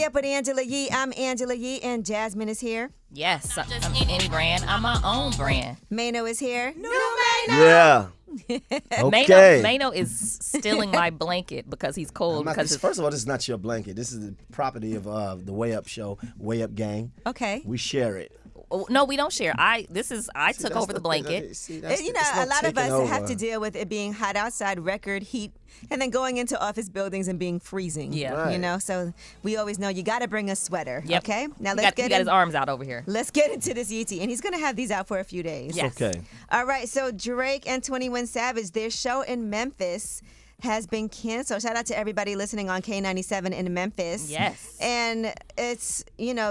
Stay Up with Angela Yee. I'm Angela Yee, and Jasmine is here. Yes, I'm any brand. I'm my own brand. Mano is here. Yeah. Okay. Mano is stealing my blanket because he's cold. First of all, this is not your blanket. This is the property of the Way Up show, Way Up Gang. Okay. We share it. No, we don't share. I took over the blanket. A lot of us have to deal with it being hot outside, record heat, and then going into office buildings and being freezing. Yeah. Right. So we always know you got to bring a sweater. Yep. Okay. Now He got his arms out over here. Let's get into this ET, and he's gonna have these out for a few days. Yes. Okay. All right. So Drake and 21 Savage, their show in Memphis has been canceled. Shout out to everybody listening on K97 in Memphis. Yes. And it's,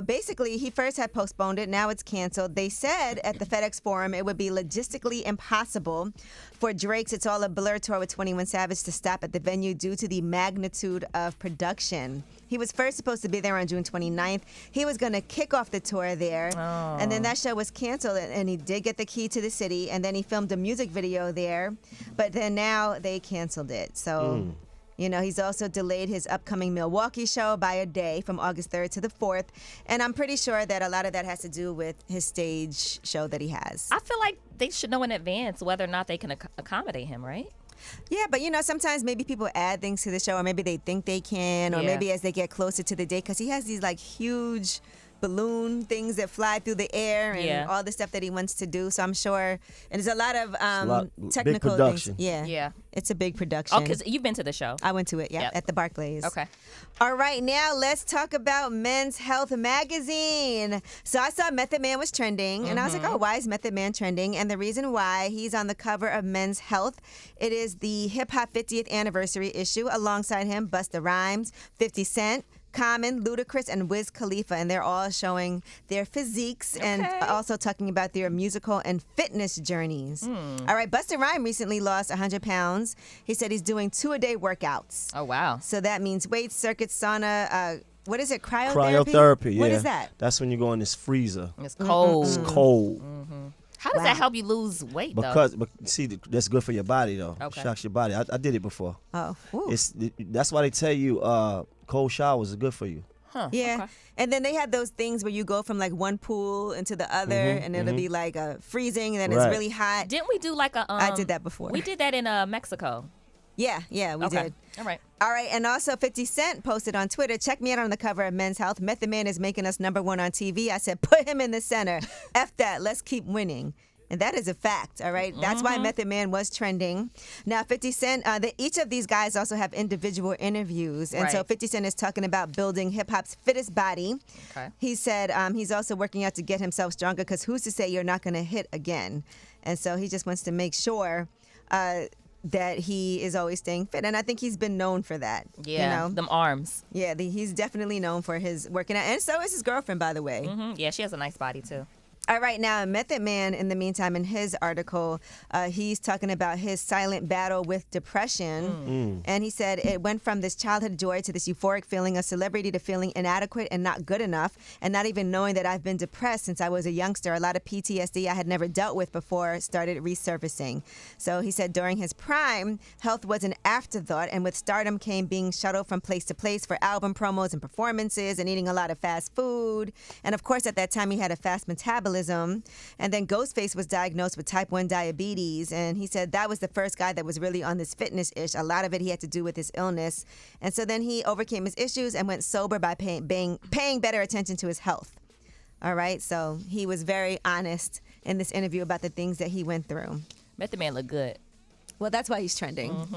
basically he first had postponed it. Now it's canceled. They said at the FedEx Forum it would be logistically impossible for Drake's It's All a Blur tour with 21 Savage to stop at the venue due to the magnitude of production. He was first supposed to be there on June 29th. He was going to kick off the tour there. Oh. And then that show was canceled, and he did get the key to the city, and then he filmed a music video there. But then now they canceled it. So, he's also delayed his upcoming Milwaukee show by a day from August 3rd to the 4th. And I'm pretty sure that a lot of that has to do with his stage show that he has. I feel like they should know in advance whether or not they can accommodate him, right? Yeah, but sometimes maybe people add things to the show, or maybe they think they can, or maybe as they get closer to the date, because he has these huge balloon things that fly through the air and all the stuff that he wants to do. So I'm sure, and there's a lot of technical big production. things. Yeah. It's a big production. Oh, because you've been to the show. I went to it, Yep. at the Barclays. Okay. All right, now let's talk about Men's Health magazine. So I saw Method Man was trending, and I was like, oh, why is Method Man trending? And the reason why he's on the cover of Men's Health, it is the Hip Hop 50th anniversary issue. Alongside him, Busta Rhymes, 50 Cent, Common, Ludacris, and Wiz Khalifa, and they're all showing their physiques and also talking about their musical and fitness journeys. All right, Busta Rhymes recently lost 100 pounds. He said he's doing 2-a-day workouts. Oh, wow. So that means weights, circuits, sauna, what is it, cryotherapy? Cryotherapy, yeah. What is that? That's when you go in this freezer. It's cold. It's cold. How does that help you lose weight, though? But see, that's good for your body, though. Okay. Shocks your body. I did it before. Oh, That's why they tell you cold showers are good for you. Huh. yeah. Okay. And then they had those things where you go from one pool into the other, and it'll be freezing, and then Right. it's really hot. Didn't we do I did that before. We did that in Mexico. Yeah, we did. All right. All right, and also 50 Cent posted on Twitter, check me out on the cover of Men's Health. Method Man is making us #1 on TV. I said, put him in the center. F that, let's keep winning. And that is a fact, all right? That's why Method Man was trending. Now, 50 Cent, each of these guys also have individual interviews. And so Right. 50 Cent is talking about building hip-hop's fittest body. Okay. He said he's also working out to get himself stronger, because who's to say you're not going to hit again? And so he just wants to make sure that he is always staying fit. And I think he's been known for that. Yeah, them arms. Yeah, he's definitely known for his working out. And so is his girlfriend, by the way. Yeah, she has a nice body, too. All right, now Method Man, in the meantime, in his article, he's talking about his silent battle with depression. And he said it went from this childhood joy to this euphoric feeling of celebrity to feeling inadequate and not good enough, and not even knowing that I've been depressed since I was a youngster. A lot of PTSD I had never dealt with before started resurfacing. So he said during his prime, health was an afterthought, and with stardom came being shuttled from place to place for album promos and performances and eating a lot of fast food. And of course, at that time, he had a fast metabolism. And then Ghostface was diagnosed with type 1 diabetes. And he said that was the first guy that was really on this fitness-ish. A lot of it he had to do with his illness. And so then he overcame his issues and went sober by paying better attention to his health. All right? So he was very honest in this interview about the things that he went through. Method Man look good. Well, that's why he's trending,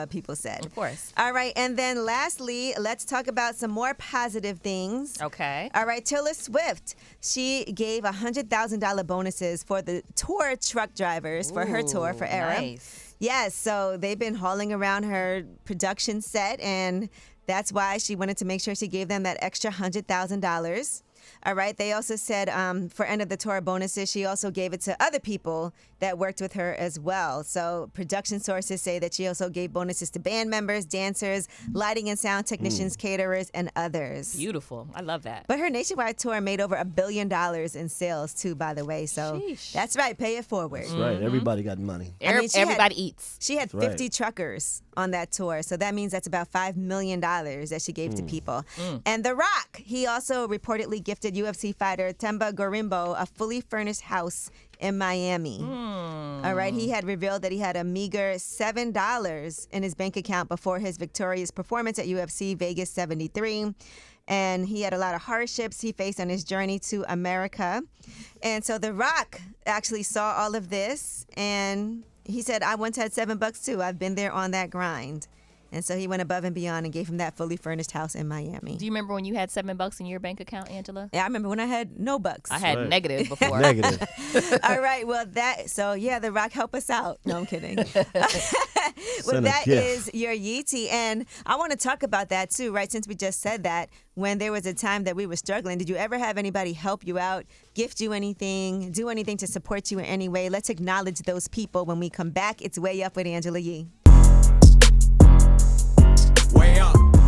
people said. Of course. All right, and then lastly, let's talk about some more positive things. Okay. All right, Taylor Swift, she gave $100,000 bonuses for the tour truck drivers for her tour for Era. Nice. Yes, so they've been hauling around her production set, and that's why she wanted to make sure she gave them that extra $100,000. All right. They also said for end of the tour bonuses, she also gave it to other people that worked with her as well. So production sources say that she also gave bonuses to band members, dancers, lighting and sound technicians, caterers, and others. Beautiful. I love that. But her nationwide tour made over $1 billion in sales too, by the way. So Sheesh. that's right. Pay it forward. That's right. Everybody got money. I mean, Everybody eats. She had 50 truckers on that tour. So that means that's about $5 million that she gave to people. And The Rock, he also reportedly gifted UFC fighter Temba Gorimbo a fully furnished house in Miami. All right. He had revealed that he had a meager $7 in his bank account before his victorious performance at UFC Vegas 73. And he had a lot of hardships he faced on his journey to America. And so The Rock actually saw all of this, and he said, I once had $7 too. I've been there on that grind. And so he went above and beyond and gave him that fully furnished house in Miami. Do you remember when you had $7 in your bank account, Angela? Yeah, I remember when I had no bucks. I had negative before. Negative. All right, well, The Rock, help us out. No, I'm kidding. Well, Send a that gift. is your Yeetie. And I want to talk about that too, right? Since we just said that, when there was a time that we were struggling, did you ever have anybody help you out, gift you anything, do anything to support you in any way? Let's acknowledge those people when we come back. It's Way Up with Angela Yee.